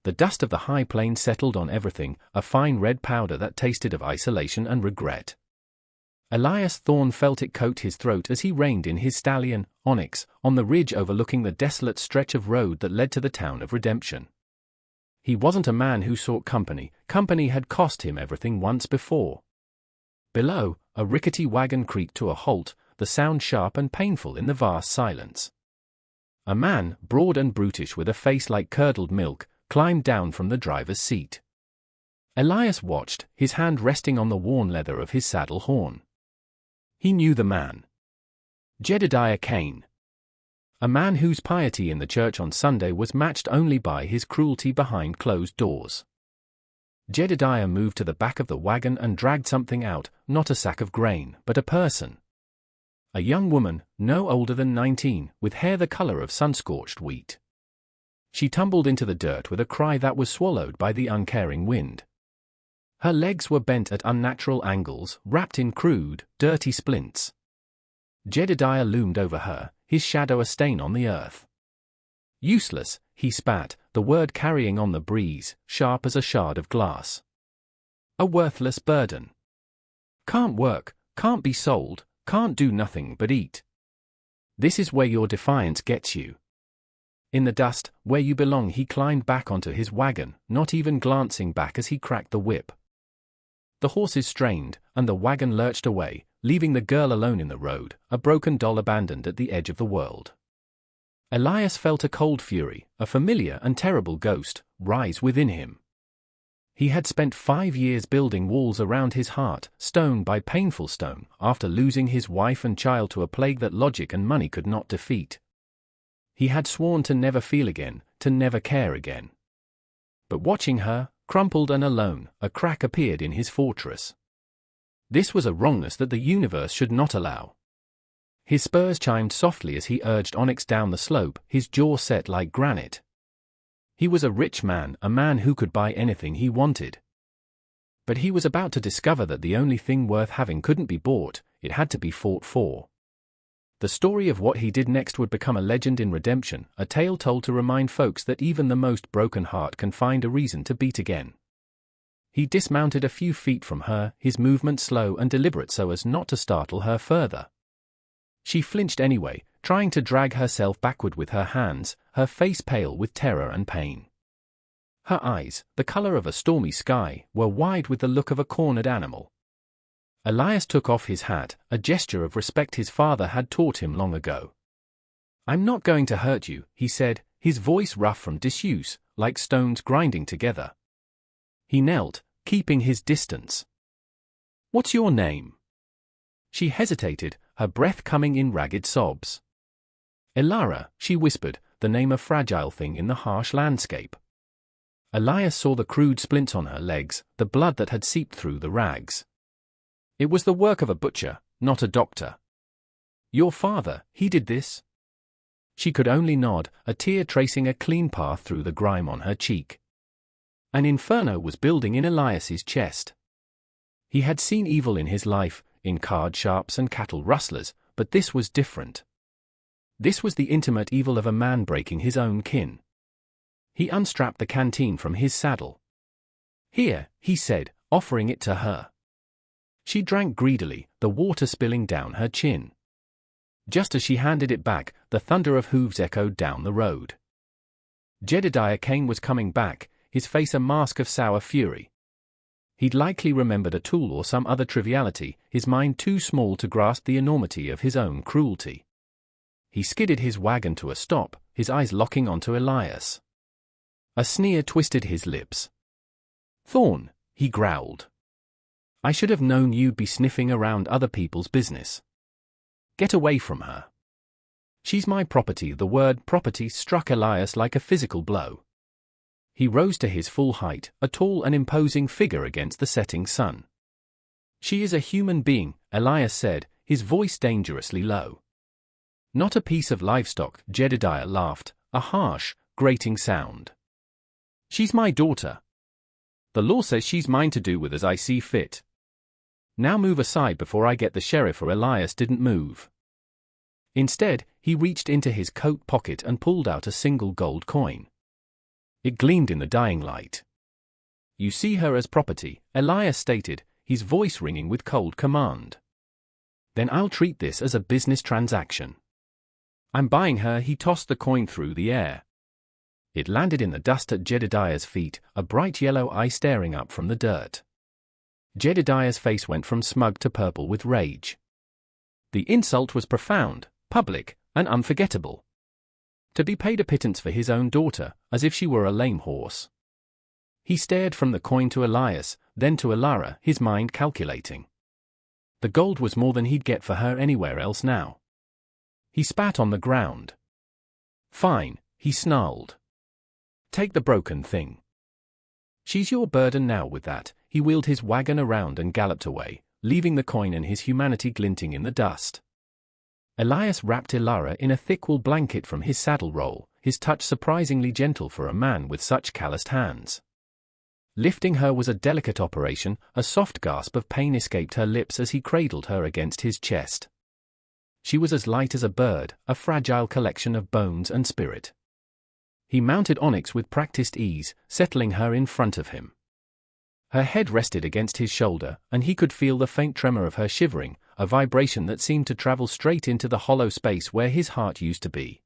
The dust of the high plains settled on everything, a fine red powder that tasted of isolation and regret. Elias Thorne felt it coat his throat as he reined in his stallion, Onyx, on the ridge overlooking the desolate stretch of road that led to the town of Redemption. He wasn't a man who sought company. Company had cost him everything once before. Below, a rickety wagon creaked to a halt, the sound sharp and painful in the vast silence. A man, broad and brutish with a face like curdled milk, climbed down from the driver's seat. Elias watched, his hand resting on the worn leather of his saddle horn. He knew the man. Jedediah Kane. A man whose piety in the church on Sunday was matched only by his cruelty behind closed doors. Jedediah moved to the back of the wagon and dragged something out, not a sack of grain, but a person. A young woman, no older than 19, with hair the color of sun-scorched wheat. She tumbled into the dirt with a cry that was swallowed by the uncaring wind. Her legs were bent at unnatural angles, wrapped in crude, dirty splints. Jedediah loomed over her, his shadow a stain on the earth. Useless, he spat, the word carrying on the breeze, sharp as a shard of glass. A worthless burden. Can't work, can't be sold, can't do nothing but eat. This is where your defiance gets you. In the dust, where you belong, he climbed back onto his wagon, not even glancing back as he cracked the whip. The horses strained, and the wagon lurched away, leaving the girl alone in the road, a broken doll abandoned at the edge of the world. Elias felt a cold fury, a familiar and terrible ghost, rise within him. He had spent 5 years building walls around his heart, stone by painful stone, after losing his wife and child to a plague that logic and money could not defeat. He had sworn to never feel again, to never care again. But watching her, crumpled and alone, a crack appeared in his fortress. This was a wrongness that the universe should not allow. His spurs chimed softly as he urged Onyx down the slope, his jaw set like granite. He was a rich man, a man who could buy anything he wanted. But he was about to discover that the only thing worth having couldn't be bought, it had to be fought for. The story of what he did next would become a legend in Redemption, a tale told to remind folks that even the most broken heart can find a reason to beat again. He dismounted a few feet from her, his movement slow and deliberate so as not to startle her further. She flinched anyway, trying to drag herself backward with her hands, her face pale with terror and pain. Her eyes, the color of a stormy sky, were wide with the look of a cornered animal. Elias took off his hat, a gesture of respect his father had taught him long ago. "I'm not going to hurt you," he said, his voice rough from disuse, like stones grinding together. He knelt, keeping his distance. "What's your name?" She hesitated, her breath coming in ragged sobs. "Elara," she whispered, the name a fragile thing in the harsh landscape. Elias saw the crude splints on her legs, the blood that had seeped through the rags. It was the work of a butcher, not a doctor. "Your father, he did this?" She could only nod, a tear tracing a clean path through the grime on her cheek. An inferno was building in Elias's chest. He had seen evil in his life, in card sharps and cattle rustlers, but this was different. This was the intimate evil of a man breaking his own kin. He unstrapped the canteen from his saddle. "Here," he said, offering it to her. She drank greedily, the water spilling down her chin. Just as she handed it back, the thunder of hooves echoed down the road. Jedediah Kane was coming back, his face a mask of sour fury. He'd likely remembered a tool or some other triviality, his mind too small to grasp the enormity of his own cruelty. He skidded his wagon to a stop, his eyes locking onto Elias. A sneer twisted his lips. "Thorne," he growled. "I should have known you'd be sniffing around other people's business. Get away from her. She's my property." The word property struck Elias like a physical blow. He rose to his full height, a tall and imposing figure against the setting sun. "She is a human being," Elias said, his voice dangerously low. "Not a piece of livestock," Jedediah laughed, a harsh, grating sound. "She's my daughter. The law says she's mine to do with as I see fit. Now move aside before I get the sheriff." Or Elias didn't move. Instead, he reached into his coat pocket and pulled out a single gold coin. It gleamed in the dying light. "You see her as property," Elias stated, his voice ringing with cold command. "Then I'll treat this as a business transaction. I'm buying her." He tossed the coin through the air. It landed in the dust at Jedediah's feet, a bright yellow eye staring up from the dirt. Jedediah's face went from smug to purple with rage. The insult was profound, public, and unforgettable. To be paid a pittance for his own daughter, as if she were a lame horse. He stared from the coin to Elias, then to Elara, his mind calculating. The gold was more than he'd get for her anywhere else now. He spat on the ground. "Fine," he snarled. "Take the broken thing. She's your burden now." With that, he wheeled his wagon around and galloped away, leaving the coin and his humanity glinting in the dust. Elias wrapped Elara in a thick wool blanket from his saddle roll, his touch surprisingly gentle for a man with such calloused hands. Lifting her was a delicate operation. A soft gasp of pain escaped her lips as he cradled her against his chest. She was as light as a bird, a fragile collection of bones and spirit. He mounted Onyx with practiced ease, settling her in front of him. Her head rested against his shoulder, and he could feel the faint tremor of her shivering, a vibration that seemed to travel straight into the hollow space where his heart used to be.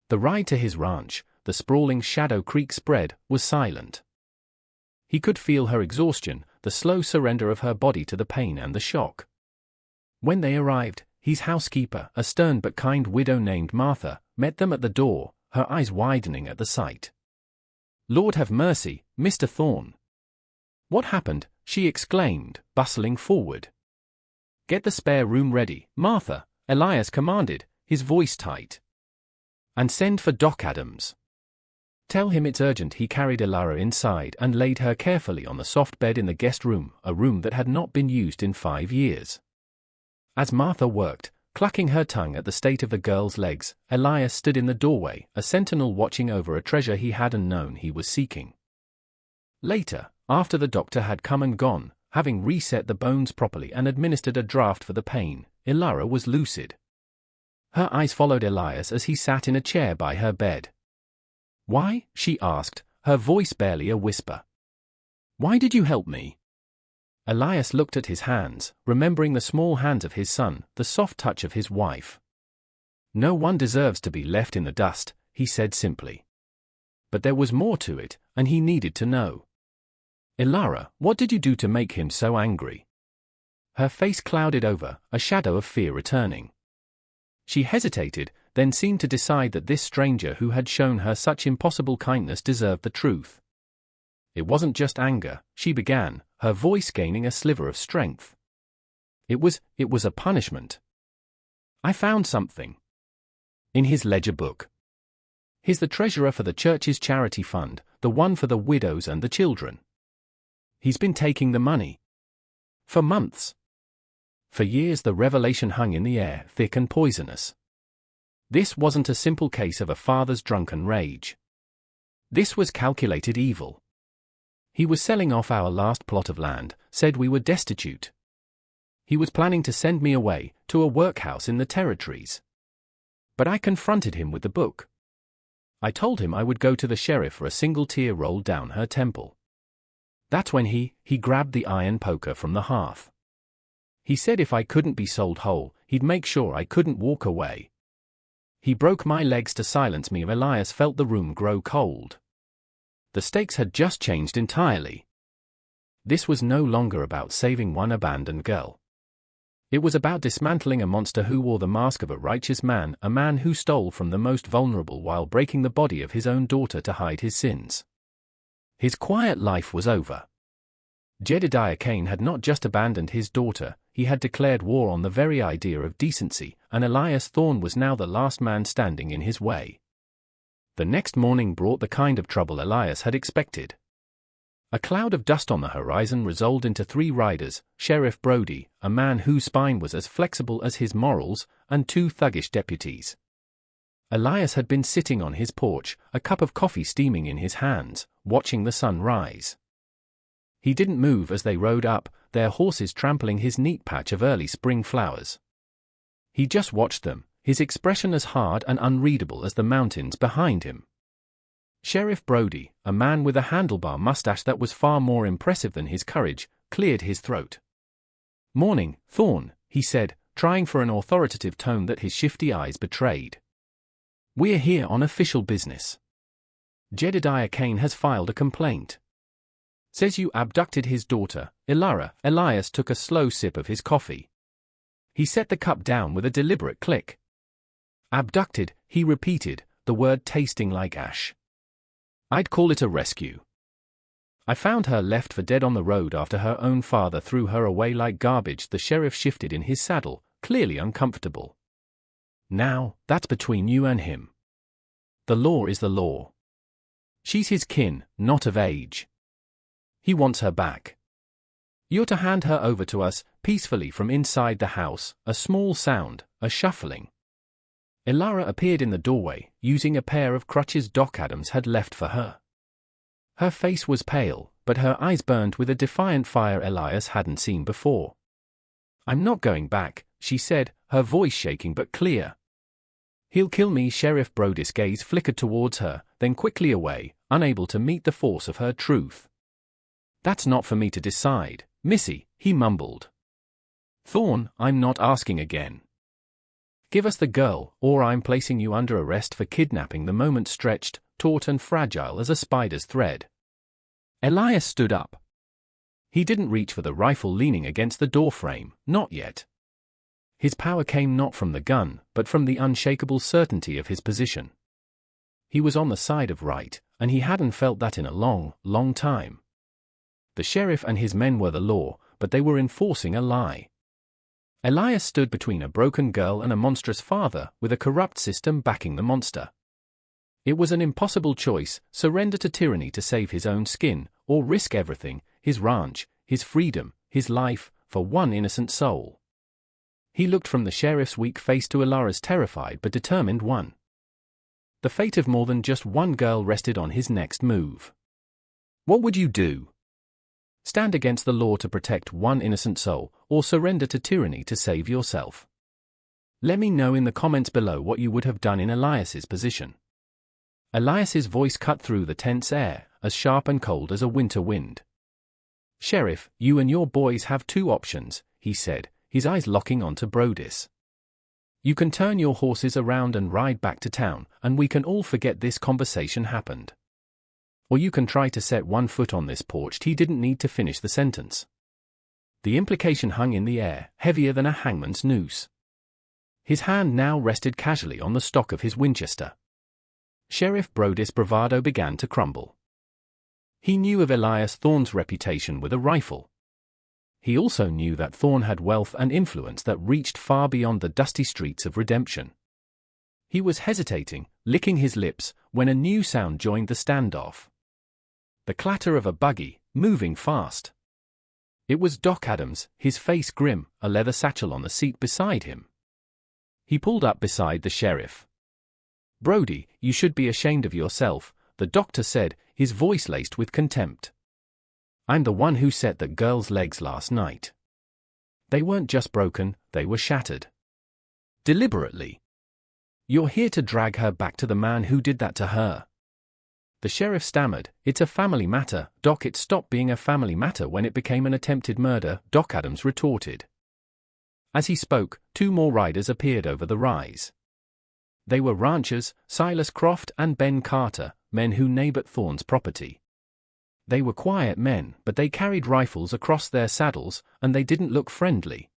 The ride to his ranch, the sprawling Shadow Creek spread, was silent. He could feel her exhaustion, the slow surrender of her body to the pain and the shock. When they arrived, his housekeeper, a stern but kind widow named Martha, met them at the door, her eyes widening at the sight. "Lord have mercy, Mr. Thorne." "What happened?" she exclaimed, bustling forward. "Get the spare room ready, Martha," Elias commanded, his voice tight. "And send for Doc Adams. Tell him it's urgent." He carried Elara inside and laid her carefully on the soft bed in the guest room, a room that had not been used in 5 years. As Martha worked, clucking her tongue at the state of the girl's legs, Elias stood in the doorway, a sentinel watching over a treasure he hadn't known he was seeking. Later, after the doctor had come and gone, having reset the bones properly and administered a draught for the pain, Elara was lucid. Her eyes followed Elias as he sat in a chair by her bed. "Why?" she asked, her voice barely a whisper. "Why did you help me?" Elias looked at his hands, remembering the small hands of his son, the soft touch of his wife. "No one deserves to be left in the dust," he said simply. But there was more to it, and he needed to know. "Elara, what did you do to make him so angry?" Her face clouded over, a shadow of fear returning. She hesitated, then seemed to decide that this stranger who had shown her such impossible kindness deserved the truth. "It wasn't just anger," she began, her voice gaining a sliver of strength. It was a punishment. I found something. In his ledger book. He's the treasurer for the church's charity fund, the one for the widows and the children. He's been taking the money. For months. For years the revelation hung in the air, thick and poisonous. This wasn't a simple case of a father's drunken rage. This was calculated evil. He was selling off our last plot of land, said we were destitute. He was planning to send me away, to a workhouse in the territories. But I confronted him with the book. I told him I would go to the sheriff for a single tear rolled down her temple. That's when he grabbed the iron poker from the hearth. He said if I couldn't be sold whole, he'd make sure I couldn't walk away. He broke my legs to silence me. Elias felt the room grow cold. The stakes had just changed entirely. This was no longer about saving one abandoned girl. It was about dismantling a monster who wore the mask of a righteous man, a man who stole from the most vulnerable while breaking the body of his own daughter to hide his sins. His quiet life was over. Jedediah Kane had not just abandoned his daughter, he had declared war on the very idea of decency, and Elias Thorne was now the last man standing in his way. The next morning brought the kind of trouble Elias had expected. A cloud of dust on the horizon resolved into 3 riders, Sheriff Brody, a man whose spine was as flexible as his morals, and 2 thuggish deputies. Elias had been sitting on his porch, a cup of coffee steaming in his hands, watching the sun rise. He didn't move as they rode up, their horses trampling his neat patch of early spring flowers. He just watched them, his expression as hard and unreadable as the mountains behind him. Sheriff Brody, a man with a handlebar mustache that was far more impressive than his courage, cleared his throat. "Morning, Thorne," he said, trying for an authoritative tone that his shifty eyes betrayed. "We're here on official business. Jedediah Kane has filed a complaint. Says you abducted his daughter, Ilara." Elias took a slow sip of his coffee. He set the cup down with a deliberate click. "Abducted," he repeated, the word tasting like ash. "I'd call it a rescue. I found her left for dead on the road after her own father threw her away like garbage." The sheriff shifted in his saddle, clearly uncomfortable. "Now, that's between you and him. The law is the law. She's his kin, not of age. He wants her back. You're to hand her over to us." Peacefully from inside the house, a small sound, a shuffling. Ilara appeared in the doorway, using a pair of crutches Doc Adams had left for her. Her face was pale, but her eyes burned with a defiant fire Elias hadn't seen before. "I'm not going back," she said, her voice shaking but clear. "He'll kill me." Sheriff Brody's gaze flickered towards her, then quickly away, unable to meet the force of her truth. "That's not for me to decide, Missy," he mumbled. "Thorne, I'm not asking again. Give us the girl, or I'm placing you under arrest for kidnapping." The moment stretched, taut and fragile as a spider's thread. Elias stood up. He didn't reach for the rifle leaning against the doorframe, not yet. His power came not from the gun, but from the unshakable certainty of his position. He was on the side of right, and he hadn't felt that in a long, long time. The sheriff and his men were the law, but they were enforcing a lie. Elias stood between a broken girl and a monstrous father, with a corrupt system backing the monster. It was an impossible choice: surrender to tyranny to save his own skin, or risk everything, his ranch, his freedom, his life, for one innocent soul. He looked from the sheriff's weak face to Ilara's terrified but determined one. The fate of more than just one girl rested on his next move. What would you do? Stand against the law to protect one innocent soul, or surrender to tyranny to save yourself? Let me know in the comments below what you would have done in Elias's position. Elias's voice cut through the tense air, as sharp and cold as a winter wind. "Sheriff, you and your boys have two options," he said, his eyes locking onto Brodis. "You can turn your horses around and ride back to town, and we can all forget this conversation happened. Or you can try to set one foot on this porch." He didn't need to finish the sentence. The implication hung in the air, heavier than a hangman's noose. His hand now rested casually on the stock of his Winchester. Sheriff Brodis' bravado began to crumble. He knew of Elias Thorne's reputation with a rifle. He also knew that Thorne had wealth and influence that reached far beyond the dusty streets of Redemption. He was hesitating, licking his lips, when a new sound joined the standoff. The clatter of a buggy, moving fast. It was Doc Adams, his face grim, a leather satchel on the seat beside him. He pulled up beside the sheriff. "Brody, you should be ashamed of yourself," the doctor said, his voice laced with contempt. "I'm the one who set that girl's legs last night. They weren't just broken, they were shattered. Deliberately. You're here to drag her back to the man who did that to her." The sheriff stammered, "It's a family matter, Doc." "It stopped being a family matter when it became an attempted murder," Doc Adams retorted. As he spoke, two more riders appeared over the rise. They were ranchers, Silas Croft and Ben Carter, men who neighbored Thorne's property. They were quiet men, but they carried rifles across their saddles, and they didn't look friendly.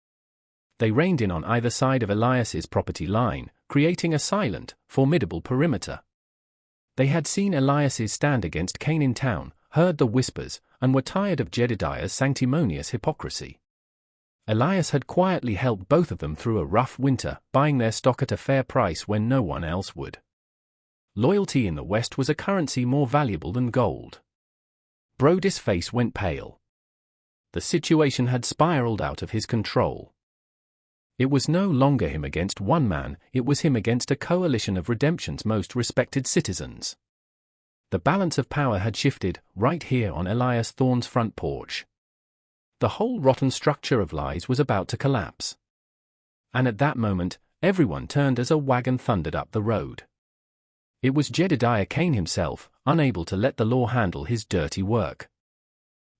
They reined in on either side of Elias's property line, creating a silent, formidable perimeter. They had seen Elias's stand against Kane in town, heard the whispers, and were tired of Jedediah's sanctimonious hypocrisy. Elias had quietly helped both of them through a rough winter, buying their stock at a fair price when no one else would. Loyalty in the West was a currency more valuable than gold. Brodis' face went pale. The situation had spiraled out of his control. It was no longer him against one man, it was him against a coalition of Redemption's most respected citizens. The balance of power had shifted, right here on Elias Thorne's front porch. The whole rotten structure of lies was about to collapse. And at that moment, everyone turned as a wagon thundered up the road. It was Jedediah Cain himself, unable to let the law handle his dirty work.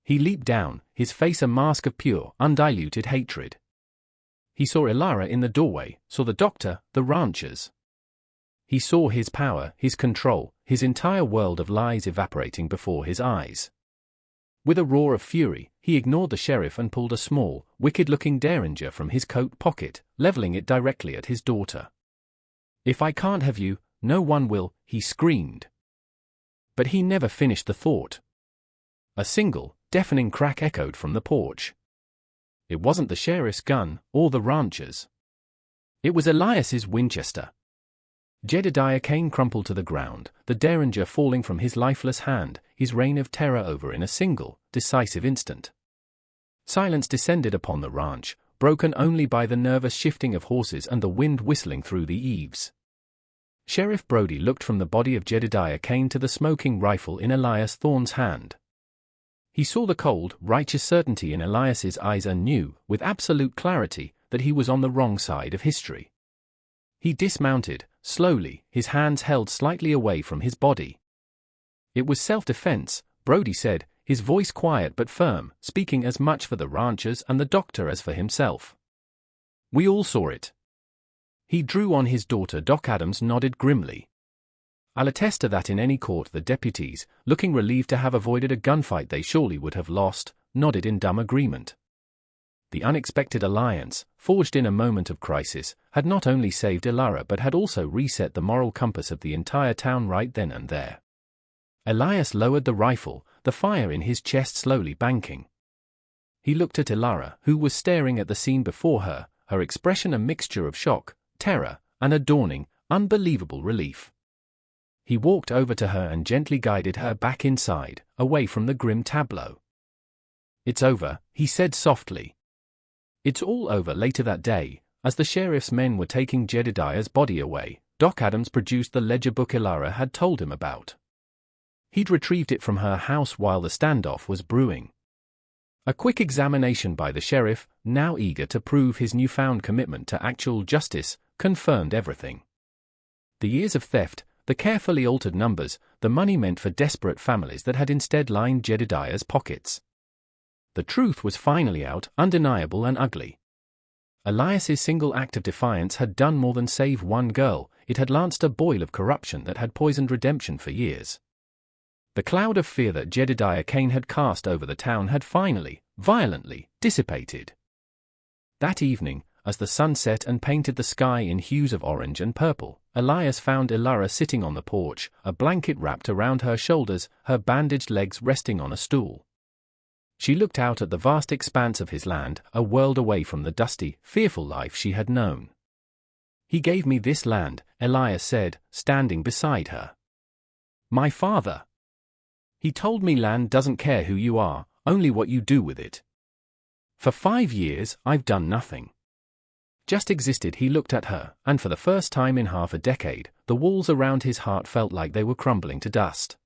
He leaped down, his face a mask of pure, undiluted hatred. He saw Elara in the doorway, saw the doctor, the ranchers. He saw his power, his control, his entire world of lies evaporating before his eyes. With a roar of fury, he ignored the sheriff and pulled a small, wicked-looking derringer from his coat pocket, leveling it directly at his daughter. "If I can't have you, no one will," he screamed. But he never finished the thought. A single, deafening crack echoed from the porch. It wasn't the sheriff's gun, or the rancher's. It was Elias's Winchester. Jedediah Cain crumpled to the ground, the derringer falling from his lifeless hand, his reign of terror over in a single, decisive instant. Silence descended upon the ranch, broken only by the nervous shifting of horses and the wind whistling through the eaves. Sheriff Brody looked from the body of Jedediah Cain to the smoking rifle in Elias Thorne's hand. He saw the cold, righteous certainty in Elias's eyes and knew, with absolute clarity, that he was on the wrong side of history. He dismounted, slowly, his hands held slightly away from his body. "It was self-defense," Brody said, his voice quiet but firm, speaking as much for the ranchers and the doctor as for himself. "We all saw it." He drew on his daughter. Doc Adams nodded grimly. "I'll attest to that in any court." The deputies, looking relieved to have avoided a gunfight they surely would have lost, nodded in dumb agreement. The unexpected alliance, forged in a moment of crisis, had not only saved Elara but had also reset the moral compass of the entire town right then and there. Elias lowered the rifle, the fire in his chest slowly banking. He looked at Elara, who was staring at the scene before her, her expression a mixture of shock, terror, and a dawning, unbelievable relief. He walked over to her and gently guided her back inside, away from the grim tableau. "It's over," he said softly. It's all over. Later that day, as the sheriff's men were taking Jedediah's body away, Doc Adams produced the ledger book Elara had told him about. He'd retrieved it from her house while the standoff was brewing. A quick examination by the sheriff, now eager to prove his newfound commitment to actual justice, confirmed everything. The years of theft, the carefully altered numbers, the money meant for desperate families that had instead lined Jedediah's pockets. The truth was finally out, undeniable and ugly. Elias's single act of defiance had done more than save one girl. It had lanced a boil of corruption that had poisoned redemption for years. The cloud of fear that Jedediah Cain had cast over the town had finally, violently, dissipated. That evening, as the sun set and painted the sky in hues of orange and purple, Elias found Elara sitting on the porch, a blanket wrapped around her shoulders, her bandaged legs resting on a stool. She looked out at the vast expanse of his land, a world away from the dusty, fearful life she had known. "He gave me this land," Elias said, standing beside her. "My father. He told me land doesn't care who you are, only what you do with it. For 5 years, I've done nothing. Just existed." He looked at her, and for the first time in half a decade, the walls around his heart felt like they were crumbling to dust.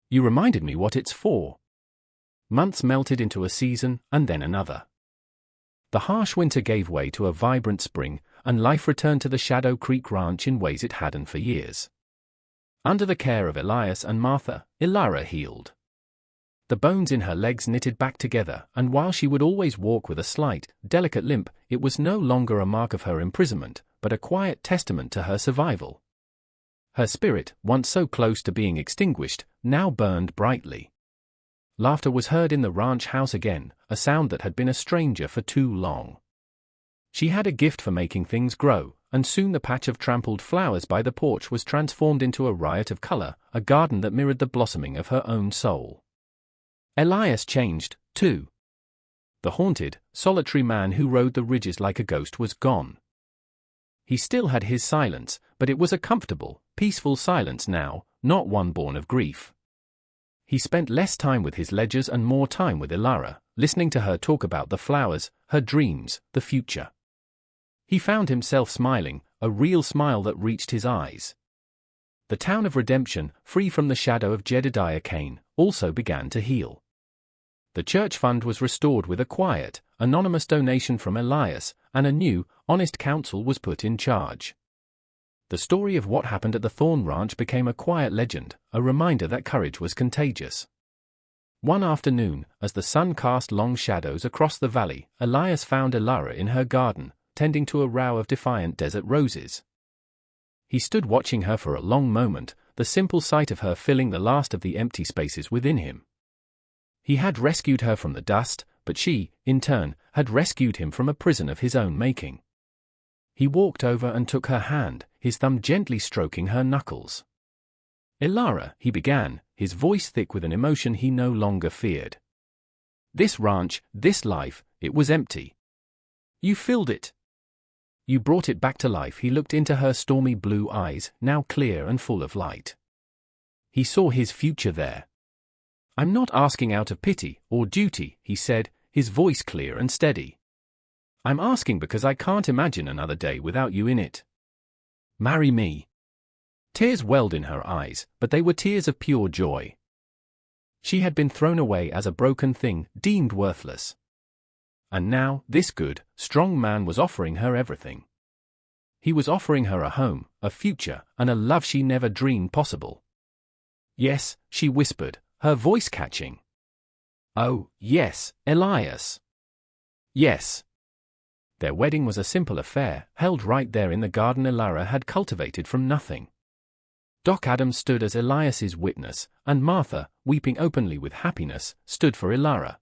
"You reminded me what it's for." Months melted into a season, and then another. The harsh winter gave way to a vibrant spring, and life returned to the Shadow Creek Ranch in ways it hadn't for years. Under the care of Elias and Martha, Elara healed. The bones in her legs knitted back together, and while she would always walk with a slight, delicate limp, it was no longer a mark of her imprisonment, but a quiet testament to her survival. Her spirit, once so close to being extinguished, now burned brightly. Laughter was heard in the ranch house again, a sound that had been a stranger for too long. She had a gift for making things grow, and soon the patch of trampled flowers by the porch was transformed into a riot of color, a garden that mirrored the blossoming of her own soul. Elias changed, too. The haunted, solitary man who rode the ridges like a ghost was gone. He still had his silence, but it was a comfortable, peaceful silence now, not one born of grief. He spent less time with his ledgers and more time with Elara, listening to her talk about the flowers, her dreams, the future. He found himself smiling, a real smile that reached his eyes. The town of redemption, free from the shadow of Jedediah Cain, also began to heal. The church fund was restored with a quiet, anonymous donation from Elias, and a new, honest council was put in charge. The story of what happened at the Thorn Ranch became a quiet legend, a reminder that courage was contagious. One afternoon, as the sun cast long shadows across the valley, Elias found Elara in her garden, tending to a row of defiant desert roses. He stood watching her for a long moment, the simple sight of her filling the last of the empty spaces within him. He had rescued her from the dust, but she, in turn, had rescued him from a prison of his own making. He walked over and took her hand, his thumb gently stroking her knuckles. "Elara," he began, his voice thick with an emotion he no longer feared. "This ranch, this life, it was empty. You filled it. You brought it back to life." He looked into her stormy blue eyes, now clear and full of light. He saw his future there. "I'm not asking out of pity or duty," he said, his voice clear and steady. "I'm asking because I can't imagine another day without you in it. Marry me." Tears welled in her eyes, but they were tears of pure joy. She had been thrown away as a broken thing, deemed worthless. And now, this good, strong man was offering her everything. He was offering her a home, a future, and a love she never dreamed possible. "Yes," she whispered, her voice catching. "Oh, yes, Elias. Yes." Their wedding was a simple affair, held right there in the garden Elara had cultivated from nothing. Doc Adams stood as Elias's witness, and Martha, weeping openly with happiness, stood for Elara.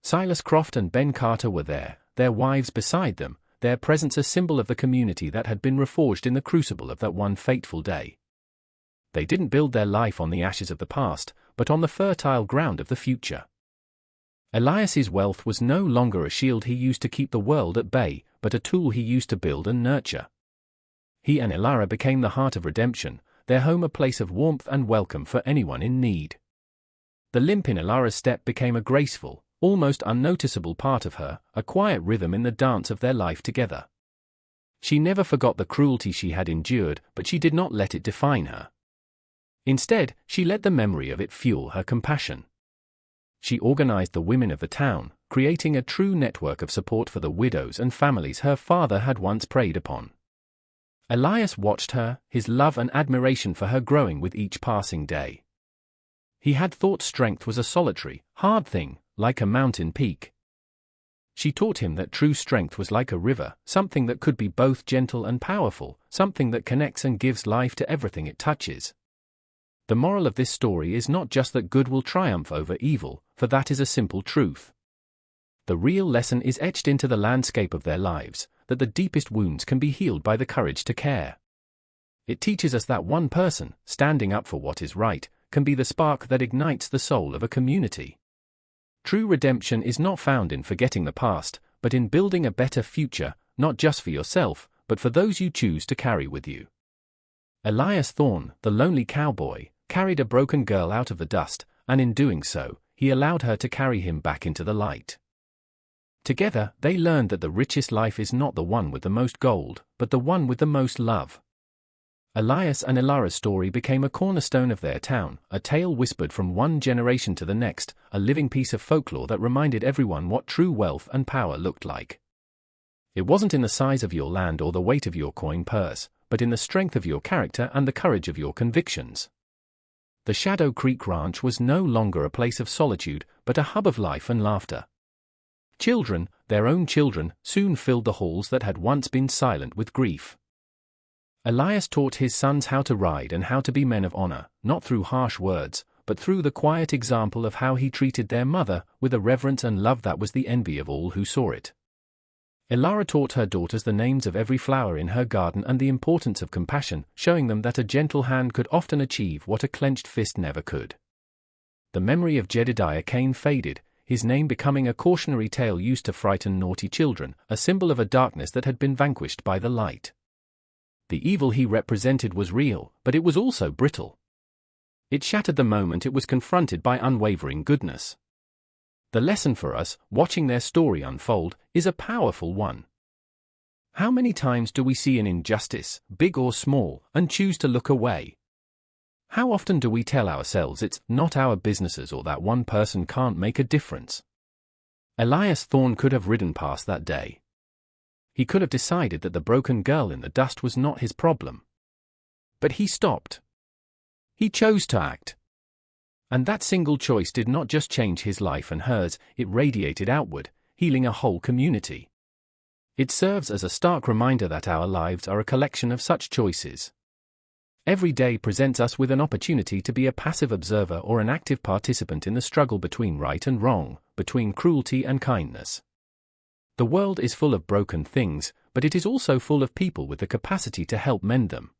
Silas Croft and Ben Carter were there, their wives beside them, their presence a symbol of the community that had been reforged in the crucible of that one fateful day. They didn't build their life on the ashes of the past, but on the fertile ground of the future. Elias's wealth was no longer a shield he used to keep the world at bay, but a tool he used to build and nurture. He and Elara became the heart of redemption, their home a place of warmth and welcome for anyone in need. The limp in Elara's step became a graceful, almost unnoticeable part of her, a quiet rhythm in the dance of their life together. She never forgot the cruelty she had endured, but she did not let it define her. Instead, she let the memory of it fuel her compassion. She organized the women of the town, creating a true network of support for the widows and families her father had once preyed upon. Elias watched her, his love and admiration for her growing with each passing day. He had thought strength was a solitary, hard thing, like a mountain peak. She taught him that true strength was like a river, something that could be both gentle and powerful, something that connects and gives life to everything it touches. The moral of this story is not just that good will triumph over evil, for that is a simple truth. The real lesson is etched into the landscape of their lives, that the deepest wounds can be healed by the courage to care. It teaches us that one person, standing up for what is right, can be the spark that ignites the soul of a community. True redemption is not found in forgetting the past, but in building a better future, not just for yourself, but for those you choose to carry with you. Elias Thorne, the lonely cowboy, carried a broken girl out of the dust, and in doing so, he allowed her to carry him back into the light. Together, they learned that the richest life is not the one with the most gold, but the one with the most love. Elias and Elara's story became a cornerstone of their town, a tale whispered from one generation to the next, a living piece of folklore that reminded everyone what true wealth and power looked like. It wasn't in the size of your land or the weight of your coin purse, but in the strength of your character and the courage of your convictions. The Shadow Creek Ranch was no longer a place of solitude, but a hub of life and laughter. Children, their own children, soon filled the halls that had once been silent with grief. Elias taught his sons how to ride and how to be men of honor, not through harsh words, but through the quiet example of how he treated their mother, with a reverence and love that was the envy of all who saw it. Elara taught her daughters the names of every flower in her garden and the importance of compassion, showing them that a gentle hand could often achieve what a clenched fist never could. The memory of Jedediah Cain faded, his name becoming a cautionary tale used to frighten naughty children, a symbol of a darkness that had been vanquished by the light. The evil he represented was real, but it was also brittle. It shattered the moment it was confronted by unwavering goodness. The lesson for us, watching their story unfold, is a powerful one. How many times do we see an injustice, big or small, and choose to look away? How often do we tell ourselves it's not our businesses or that one person can't make a difference? Elias Thorne could have ridden past that day. He could have decided that the broken girl in the dust was not his problem, But he stopped. He chose to act. And that single choice did not just change his life and hers, it radiated outward, healing a whole community. It serves as a stark reminder that our lives are a collection of such choices. Every day presents us with an opportunity to be a passive observer or an active participant in the struggle between right and wrong, between cruelty and kindness. The world is full of broken things, but it is also full of people with the capacity to help mend them.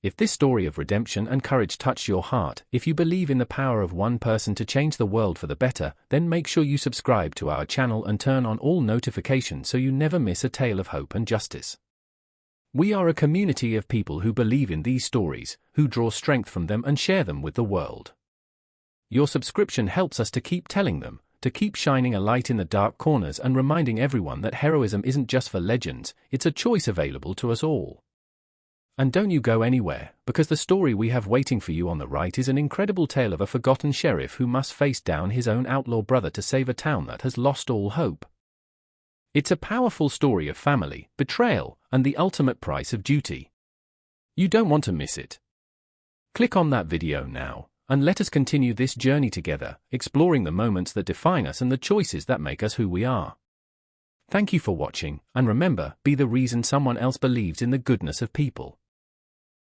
If this story of redemption and courage touched your heart, if you believe in the power of one person to change the world for the better, then make sure you subscribe to our channel and turn on all notifications so you never miss a tale of hope and justice. We are a community of people who believe in these stories, who draw strength from them and share them with the world. Your subscription helps us to keep telling them, to keep shining a light in the dark corners and reminding everyone that heroism isn't just for legends, it's a choice available to us all. And don't you go anywhere, because the story we have waiting for you on the right is an incredible tale of a forgotten sheriff who must face down his own outlaw brother to save a town that has lost all hope. It's a powerful story of family, betrayal, and the ultimate price of duty. You don't want to miss it. Click on that video now, and let us continue this journey together, exploring the moments that define us and the choices that make us who we are. Thank you for watching, and remember, be the reason someone else believes in the goodness of people.